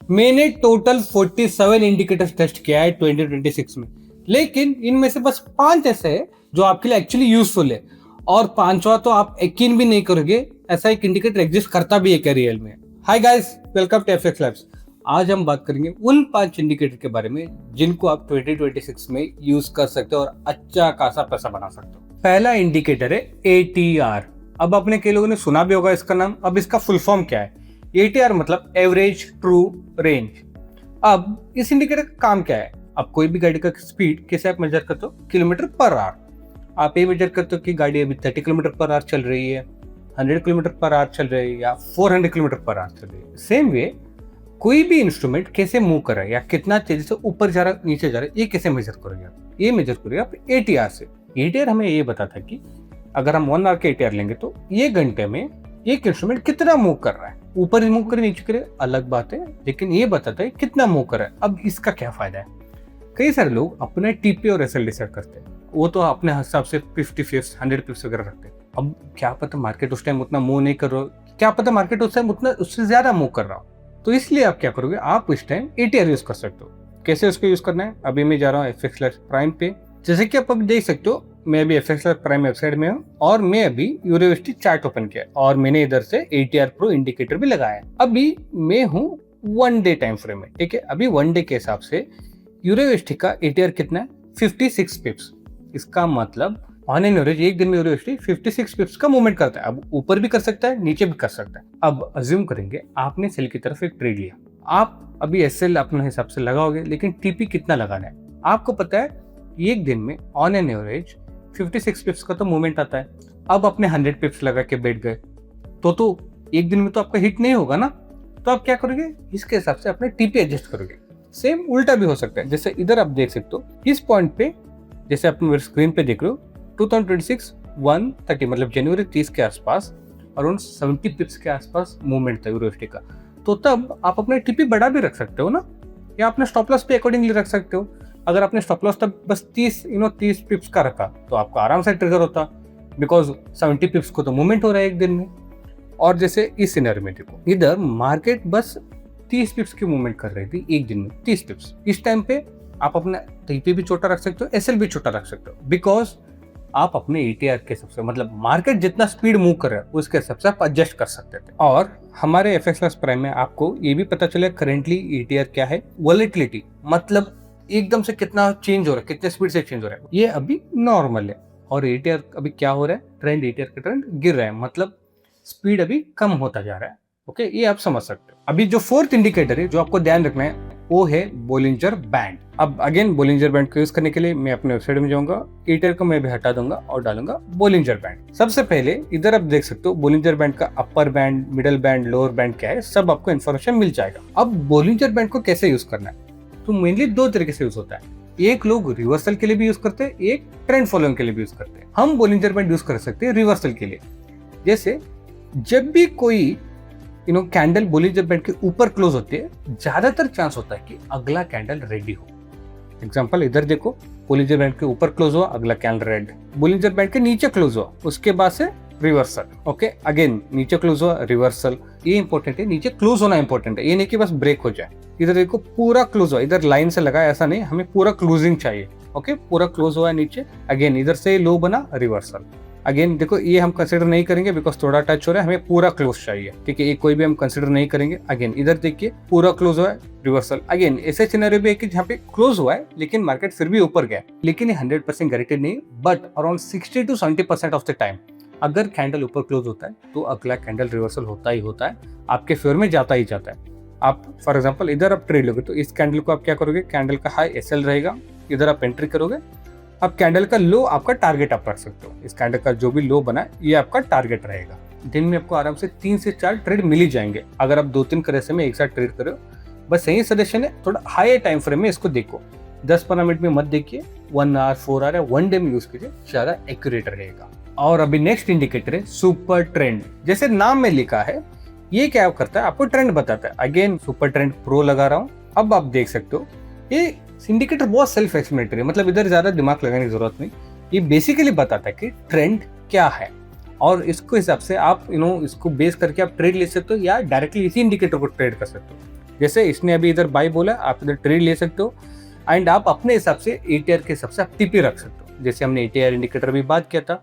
मैंने total 47 indicators test किया है 2026 में, लेकिन इनमें से बस 5 ऐसे हैं जो आपके लिए एक्चुअली यूजफुल है, और पांचवा तो आप यकीन भी नहीं करोगे ऐसा एक इंडिकेटर एग्जिस्ट करता भी है क्या रियल में। Hi guys, welcome to FX labs. आज हम बात करेंगे उन 5 इंडिकेटर के बारे में जिनको आप 2026 में यूज कर सकते हो और अच्छा खासा पैसा बना सकते हो। पहला इंडिकेटर है ATR। अब आपने कई लोगों ने सुना भी होगा इसका नाम। अब इसका फुल फॉर्म क्या है? ATR मतलब एवरेज ट्रू रेंज। अब इस इंडिकेटर का काम क्या है? आप कोई भी गाड़ी का स्पीड कैसे आप मेजर करते हो? Kilometre per hour. आप ये मेजर करते हो कि गाड़ी अभी 30 किलोमीटर पर आवर चल रही है, 100 किलोमीटर पर आवर चल रही है या 400 किलोमीटर पर आवर चल रही है। सेम वे कोई भी इंस्ट्रूमेंट कैसे मूव कर रहा है या कितना तेजी से ऊपर जा रहा है नीचे जा रहा है, ये कैसे मेजर करोगे आप? ये मेजर करोगे आप ATR से। ATR हमें ये बताता है कि अगर हम 1 आवर के ATR लेंगे तो ये घंटे में एक इंस्ट्रूमेंट कितना मूव कर रहा है। ऊपर मूव करे नीचे करे अलग बात है, लेकिन ये बताता है कितना मूव कर रहा है। अब इसका क्या फायदा है? कई सारे लोग अपने TP और SL डिसाइड करते हैं, वो तो अपने हिसाब से 50 पिप्स 100 पिप्स वगैरह रखते हैं। अब क्या पता मार्केट उस टाइम उतना मूव नहीं कर रहा हो, क्या पता मार्केट उस टाइम उतना उससे ज्यादा मूव कर रहा हो, तो इसलिए आप क्या करोगे, आप इस टाइम ATR यूज कर सकते हो। कैसे उसको यूज करना है? अभी मैं जा रहा हूँ FX Labs प्राइम पे। जैसे कि आप अभी देख सकते हो, मैं अभी FX Labs प्राइम वेबसाइट में हूँ और मैं अभी यूरोवेस्टी चार्ट ओपन किया और मैंने इधर से ATR प्रो इंडिकेटर भी लगाया है। अभी मैं हूँ 1 डे टाइम फ्रेम में, ठीक है। अभी 1 डे के हिसाब से यूरोवेस्टी का ATR कितना है? 56 पिप्स। इसका मतलब ऑन एन एवरेज एक दिन में यूरोवेस्टी 56 पिप्स का मूवमेंट करता है। अब ऊपर भी कर सकता है, नीचे भी कर सकता है। अब अज्यूम करेंगे आपने सेल की तरफ एक ट्रेड लिया, आप अभी SL अपने हिसाब से लगाओगे, लेकिन TP कितना लगाना है आपको पता है। एक दिन में ऑन एन एवरेज 56 पिप्स का तो मूवमेंट आता है। अब अपने 100 पिप्स लगा के बैठ गए तो एक दिन में तो आपका हिट नहीं होगा ना। तो आप क्या करोगे, इसके हिसाब से अपने TP एडजस्ट करोगे। सेम उल्टा भी हो सकता है। जैसे इधर आप देख सकते हो, इस पॉइंट पे जैसे आप मेरे स्क्रीन पे देख रहे हो 2026 130 मतलब जनवरी 30 के आसपास अराउंड 70 पिप्स के आसपास मूवमेंट था यूरोवेस्टी का। तो तब आप अपने TP बढ़ा भी रख सकते हो ना, या अपने स्टॉप लॉस पे अकॉर्डिंगली रख सकते हो। अगर आपने स्टॉप लॉस तब बस 30 पिप्स का रखा तो आपको आराम से ट्रिगर होता, बिकॉज 70 पिप्स को तो मूवमेंट हो रहा है एक दिन में। और जैसे इस सिनेरियो में देखो, इधर मार्केट बस 30 पिप्स की मूवमेंट कर रही थी एक दिन में, 30 पिप्स। इस टाइम पे आप अपना TP भी छोटा रख सकते हो, SL भी छोटा रख सकते हो, बिकॉज आप अपने ATR के हिसाब से, मतलब मार्केट जितना स्पीड मूव कर रहा है उसके हिसाब से आप एडजस्ट कर सकते थे। और हमारे FX Labs प्राइम में आपको ये भी पता चले करेंटली ATR क्या है। वॉलेटिलिटी मतलब एकदम से कितना चेंज हो रहा है, कितने स्पीड से चेंज हो रहा है, ये अभी नॉर्मल है। और ATR अभी क्या हो रहा है, ट्रेंड ATR का ट्रेंड गिर रहा है, मतलब स्पीड अभी कम होता जा रहा है। ओके, ये आप समझ सकते हो। अभी जो 4th इंडिकेटर है जो आपको ध्यान रखना है वो है बोलिंजर बैंड। अब अगेन बोलिंजर बैंड को यूज करने के लिए मैं अपने वेबसाइट में जाऊंगा, ATR को मैं भी हटा दूंगा और डालूंगा बोलिंजर बैंड। सबसे पहले इधर आप देख सकते हो बोलिंजर बैंड का upper band, middle band, lower band क्या है, सब आपको इन्फॉर्मेशन मिल जाएगा। अब बोलिंजर बैंड को कैसे यूज करना है, तो मेनली 2 तरीके से यूज होता है। एक लोग रिवर्सल के लिए भी यूज करते हैं, एक ट्रेंड फॉलोइंग के लिए भी यूज करते हैं। हम बोलिंजर बैंड यूज कर सकते हैं रिवर्सल के लिए। जैसे जब भी कोई कैंडल बोलिंजर बैंड के ऊपर क्लोज होती है, ज्यादातर चांस होता है कि अगला कैंडल रेडी हो। एग्जांपल इधर देखो, बोलिंजर बैंड के ऊपर क्लोज हुआ, अगला कैंडल रेड। बोलिंजर बैंड के नीचे क्लोज हुआ, उसके बाद से रिवर्सल। ओके, अगेन नीचे क्लोज हुआ, रिवर्सल। ये इंपॉर्टेंट है, नीचे क्लोज होना इंपॉर्टेंट है, ये नहीं कि बस ब्रेक हो जाए। इधर देखो पूरा क्लोज हुआ, इधर लाइन से लगा ऐसा नहीं, हमें पूरा क्लोजिंग चाहिए। ओके, पूरा क्लोज हुआ है नीचे, अगेन इधर से लो बना, रिवर्सल। अगेन देखो ये हम कंसिडर नहीं करेंगे बिकॉज थोड़ा टच हो रहा है, हमें पूरा क्लोज चाहिए, ठीक है। ये कोई भी हम कंसिडर नहीं करेंगे। अगेन इधर देखिए पूरा क्लोज हुआ है, रिवर्सल। अगेन ऐसे सिनेरियो भी है कि जहाँ पे क्लोज हुआ है लेकिन मार्केट फिर भी ऊपर गया, लेकिन ये 100% गारंटेड नहीं, but around 60 to 70% of the time अगर कैंडल ऊपर क्लोज होता है तो अगला कैंडल रिवर्सल होता ही होता है, आपके फेवर में जाता ही जाता है। आप फॉर एग्जाम्पल इधर आप ट्रेड लोगे तो इस कैंडल को आप क्या करोगे, कैंडल का हाई SL रहेगा, इधर आप एंट्री करोगे। अब कैंडल का लो आपका टारगेट आप रख सकते हो, इस कैंडल का जो भी लो बना है ये आपका टारगेट रहेगा। दिन में आपको आराम से 3 से 4 ट्रेड मिल ही जाएंगे अगर आप 2-3 करेंसी में एक साथ ट्रेड करो। बस यही सजेशन है, थोड़ा हाई टाइम फ्रेम में इसको देखो, 10-15 मिनट में मत देखिए, 1 आवर 4 आवर या 1 डे में यूज कीजिए, ज्यादा एक्यूरेट रहेगा। और अभी नेक्स्ट इंडिकेटर है सुपर ट्रेंड। जैसे नाम में लिखा है, ये क्या करता है, आपको ट्रेंड बताता है। अगेन सुपर ट्रेंड प्रो लगा रहा हूँ। अब आप देख सकते हो ये इंडिकेटर बहुत सेल्फ एक्सप्लेनेटरी है, मतलब इधर ज्यादा दिमाग लगाने की जरूरत नहीं। ये बेसिकली बताता है कि ट्रेंड क्या है और इसको हिसाब से आप इसको बेस करके आप ट्रेड ले सकते हो या डायरेक्टली इसी इंडिकेटर को ट्रेड कर सकते हो। जैसे इसने अभी इधर बाई बोला, आप इधर ट्रेड ले सकते हो एंड आप अपने हिसाब से एटीआर के हिसाब से आप टीपी रख सकते हो। जैसे हमने एटीआर इंडिकेटर भी बात किया था,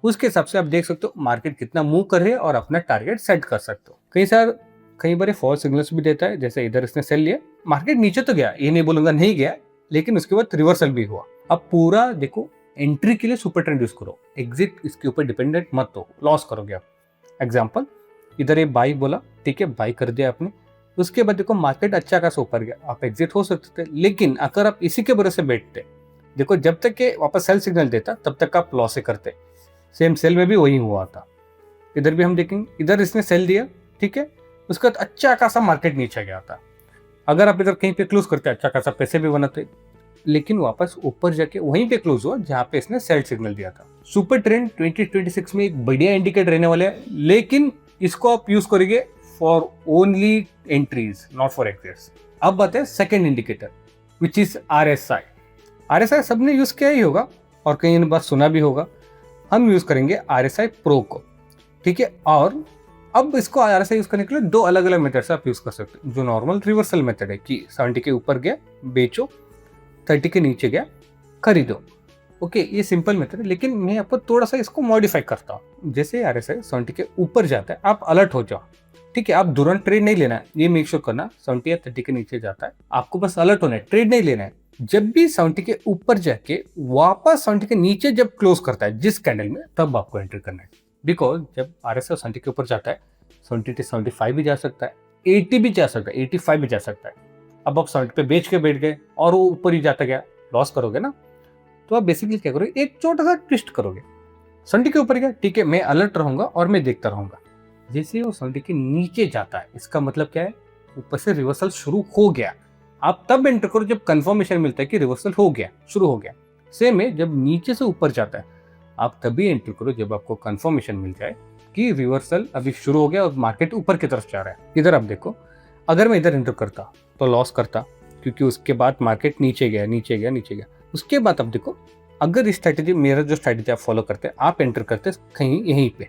उसके हिसाब से आप देख सकते हो मार्केट कितना मूव कर रही है और अपना टारगेट सेट कर सकते हो। कई बार फॉल्स सिग्नल्स भी देता है, जैसे इधर इसने सेल लिया, मार्केट नीचे तो गया, ये नहीं बोलूंगा नहीं गया, लेकिन उसके बाद रिवर्सल भी हुआ। अब पूरा देखो, एंट्री के लिए सुपर ट्रेंड यूज करो, एग्जिट इसके ऊपर डिपेंडेंट मत हो, लॉस करोगे आप। एग्जाम्पल, इधर ये बाई बोला, ठीक है, बाई कर दिया आपने, उसके बाद देखो मार्केट अच्छा खासा ऊपर गया, आप एग्जिट हो सकते थे। लेकिन अगर आप इसी के भरोसे बैठते, देखो जब तक के वापस सेल सिग्नल देता तब तक आप लॉस ही करते। सेम सेल में भी वही हुआ था। इधर भी हम देखेंगे, इधर इसने सेल दिया, ठीक है, उसका अच्छा खासा मार्केट नीचे गया था। अगर आप इधर कहीं पे क्लोज करते, अच्छा खासा पैसे भी बनाते, लेकिन वापस ऊपर जाके वहीं पे क्लोज हुआ जहां पे इसने सेल सिग्नल दिया था। सुपर ट्रेंड 2026 में एक बढ़िया इंडिकेटर रहने वाला है, लेकिन इसको आप यूज करेंगे for only entries, not for exits. अब बात है second indicator, which is RSI। RSI सबने यूज किया ही होगा और कहीं बात सुना भी होगा। हम यूज करेंगे RSI प्रो को, ठीक है। और अब इसको RSI यूज करने के लिए दो अलग अलग मेथड से आप यूज कर सकते हो। जो नॉर्मल रिवर्सल मेथड है कि 70 के ऊपर गया बेचो, 30 के नीचे गया खरीदो, ओके, ये सिंपल मेथड है। लेकिन मैं आपको थोड़ा सा इसको मॉडिफाई करता हूँ। जैसे RSI 70 के ऊपर जाता है, आप अलर्ट हो जाओ, ठीक है। आप तुरंत ट्रेड नहीं लेना है, ये मेक श्योर करना 70 या 30 के नीचे जाता है, आपको बस अलर्ट होना है, ट्रेड नहीं लेना है। जब भी 70 के ऊपर जाके वापस 70 के नीचे जब क्लोज करता है जिस कैंडल में, तब आपको एंटर करना है। बिकॉज जब RSI 70 के ऊपर जाता है, 70 to 75 भी जा सकता है, 80 भी जा सकता है, 85 भी जा सकता है। अब आप 70 पे बेच के बैठ गए और वो ऊपर ही जाता गया, लॉस करोगे ना। तो आप बेसिकली क्या करोगे, एक छोटा सा ट्विस्ट करोगे, 70 के ऊपर गया, ठीक है, मैं अलर्ट रहूंगा और मैं देखता रहूंगा। जैसे वो 70 के नीचे जाता है, इसका मतलब क्या है, ऊपर से रिवर्सल शुरू हो गया। आप तब एंटर करो जब कंफर्मेशन मिलता है कि रिवर्सल हो गया, शुरू हो गया। सेम है, जब नीचे से ऊपर जाता है, आप तभी एंटर करो जब आपको कंफर्मेशन मिल जाए कि रिवर्सल अभी शुरू हो गया और मार्केट ऊपर की तरफ जा रहा है। इधर आप देखो, अगर मैं इधर एंटर करता तो लॉस करता, क्योंकि उसके बाद मार्केट नीचे गया, नीचे गया, नीचे गया। उसके बाद अब देखो, अगर स्ट्रैटेजी, मेरा जो स्ट्रैटेजी आप फॉलो करते हैं, आप एंटर करते कहीं यहीं पे,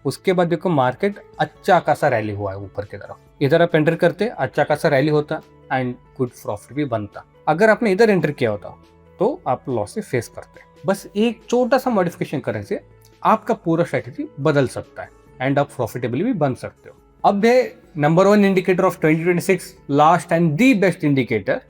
उसके बाद देखो मार्केट अच्छा खासा रैली हुआ है ऊपर की तरफ, इधर आप एंटर करते, अच्छा खासा रैली होता एंड गुड प्रॉफिट भी बनता। अगर आपने इधर एंटर किया होता तो आप लॉस से फेस करते। बस एक छोटा सा मॉडिफिकेशन करने से आपका पूरा स्ट्रैटेजी बदल सकता है एंड आप प्रॉफिटेबल भी बन सकते हो। अब है number 1 indicator of 2026, last and the best indicator,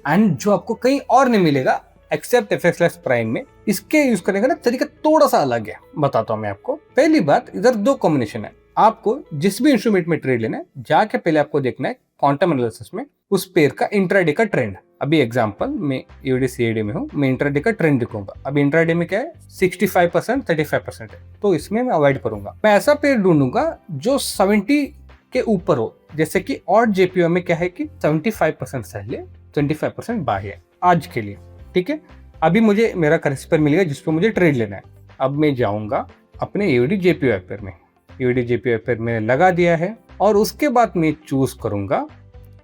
and जो आपको कहीं और नहीं मिलेगा एक्सेप्ट FXLS प्राइम में। इसके यूज करने का ना तरीका थोड़ा सा अलग है, बताता हूं मैं आपको। पहली बात, इधर दो कॉम्बिनेशन है। आपको जिस भी इंस्ट्रूमेंट में ट्रेड लेना है, जाके पहले आपको देखना है क्वांटम एनालिसिस में उस पेयर का इंट्राडे का ट्रेंड। अभी एग्जांपल, मैं EOD CAD में हूं, मैं इंट्राडे का ट्रेंड दिखाऊंगा। अब इंट्राडे में क्या है, 65% 35% है, तो इसमें मैं अवॉइड करूंगा। मैं ऐसा पेयर ढूंढूंगा जो 70 के ऊपर हो। जैसे कि और JPO में क्या है कि 75% सेल है, 25% बाय है आज के लिए, ठीक है। अभी मुझे मेरा करेंसी पेयर मिलेगा जिस पर मुझे ट्रेड लेना है। अब मैं जाऊंगा अपने EOD JPO पेयर में, EOD JPO पेयर मैंने लगा दिया है, और उसके बाद मैं चूज करूंगा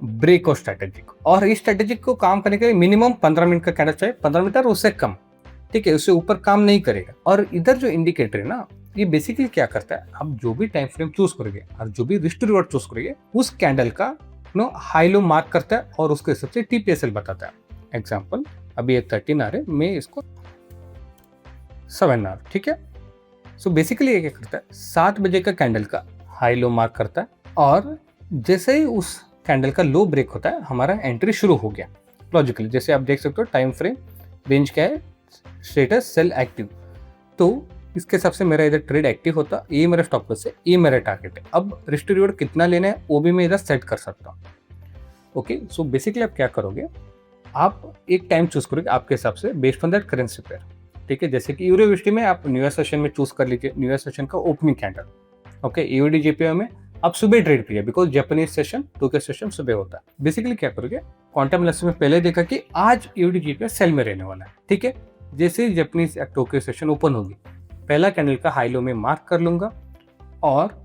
ब्रेक और स्ट्रैटेजिक। और इस स्ट्रैटेजिक को काम करने के लिए मिनिमम 15 मिनट का कैंडल चाहिए, 15 मिनट और उससे कम, ठीक है, उससे ऊपर काम नहीं करेगा। और इधर जो इंडिकेटर है ना, ये बेसिकली क्या करता है, आप जो भी टाइम फ्रेम चूज करोगे और जो भी रिस्क टू रिवॉर्ड चूज करोगे, उस कैंडल का हाई लो मार्क करता है और उसके हिसाब से TPSL बताता है। एग्जाम्पल, अभी ये 13 आ रहे, मैं इसको 7 आ, ठीक है। सो बेसिकली ये क्या करता है, 7 बजे का कैंडल का हाई लो मार्क करता है, और जैसे ही उस कैंडल का लो ब्रेक होता है, हमारा एंट्री शुरू हो गया लॉजिकली। जैसे आप देख सकते हो टाइम फ्रेम रेंज क्या है, स्टेटस सेल एक्टिव, तो इसके हिसाब से मेरा इधर ट्रेड एक्टिव होता, ये मेरा स्टॉप लॉस है, ये मेरा टारगेट है। अब रिस्क टू रिवॉर्ड कितना लेना है वो भी मैं इधर सेट कर सकता हूँ, ओके। सो बेसिकली आप क्या करोगे, आप एक टाइम चूज करोगे आपके हिसाब से based on that currency pair, ठीक है। जैसे कि यूरो में आप न्यू ईयर सेशन में चूज कर लीजिए, न्यू ईयर सेशन का opening candle, okay. EOD JPO में आप सुबह ट्रेड करिए, because Japanese session, Tokyo session सुबह होता है। बेसिकली क्या करोगे, क्वांटम एनालिसिस में पहले देखा कि आज EOD JPO सेल में रहने वाला है, ठीक है। जैसे ही जापानीज टोक्यो सेशन ओपन होगी, पहला कैंडल का हाई लो में मार्क कर लूंगा, और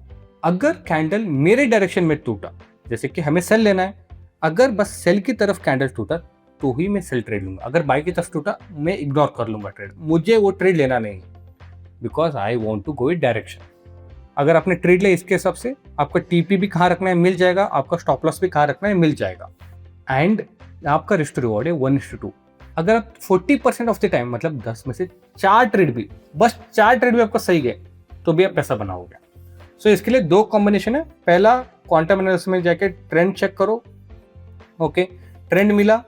अगर कैंडल मेरे डायरेक्शन में टूटा, जैसे कि हमें सेल लेना है, अगर बस सेल की तरफ कैंडल टूटा तो ही मैं सेल ट्रेड लूंगा। अगर बाय की तरफ टूटा, मैं इग्नोर कर लूंगा ट्रेड, मुझे वो ट्रेड लेना नहीं, because I want to go it direction, अगर आपने ट्रेड लिया इसके हिसाब से आपका टीपी भी कहाँ रखना है मिल जाएगा, आपका स्टॉप लॉस भी कहाँ रखना है मिल जाएगा। एंड आपका रिस्क टू रिवॉर्ड है 1:2। अगर आप 40% ऑफ द टाइम मतलब 10 में से 4 ट्रेड भी, बस 4 ट्रेड भी आपका सही गए तो भी आप पैसा बनाओगे। सो इसके लिए 2 कॉम्बिनेशन है। पहला, क्वांटम एनालिसिस में जाके ट्रेंड चेक करो। ओके, ट्रेंड मिला,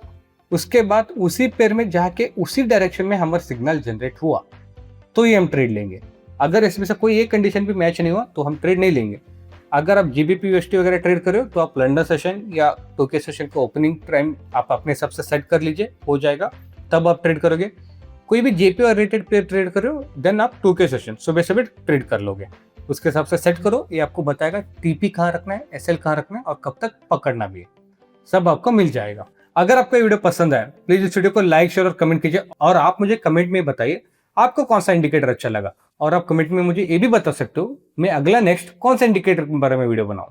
उसके बाद उसी पेयर में जाके उसी डायरेक्शन में हमारा सिग्नल जनरेट हुआ तो ये हम ट्रेड लेंगे। अगर इसमें से कोई एक कंडीशन भी मैच नहीं हुआ तो हम ट्रेड नहीं लेंगे। अगर आप जीबीपी यूएसटी वगैरह ट्रेड कर रहे हो तो आप लंदन सेशन या टोक्यो सेशन का ओपनिंग टाइम आप अपने हिसाब से सेट कर लीजिए, हो जाएगा, तब आप ट्रेड करोगे। कोई भी जेपी और रेटेड पेयर ट्रेड कर रहे हो देन आप टोक्यो सेशन सुबह सुबह ट्रेड कर लोगे, उसके हिसाब से सेट करो। ये आपको बताएगा टीपी कहाँ रखना है, एसएल कहाँ रखना है और कब तक पकड़ना भी है, सब आपको मिल जाएगा। अगर आपको ये वीडियो पसंद आया प्लीज इस वीडियो को लाइक शेयर और कमेंट कीजिए, और आप मुझे कमेंट में बताइए आपको कौन सा इंडिकेटर अच्छा लगा, और आप कमेंट में मुझे ये भी बता सकते हो मैं अगला नेक्स्ट कौन सा इंडिकेटर के बारे में वीडियो बनाऊं।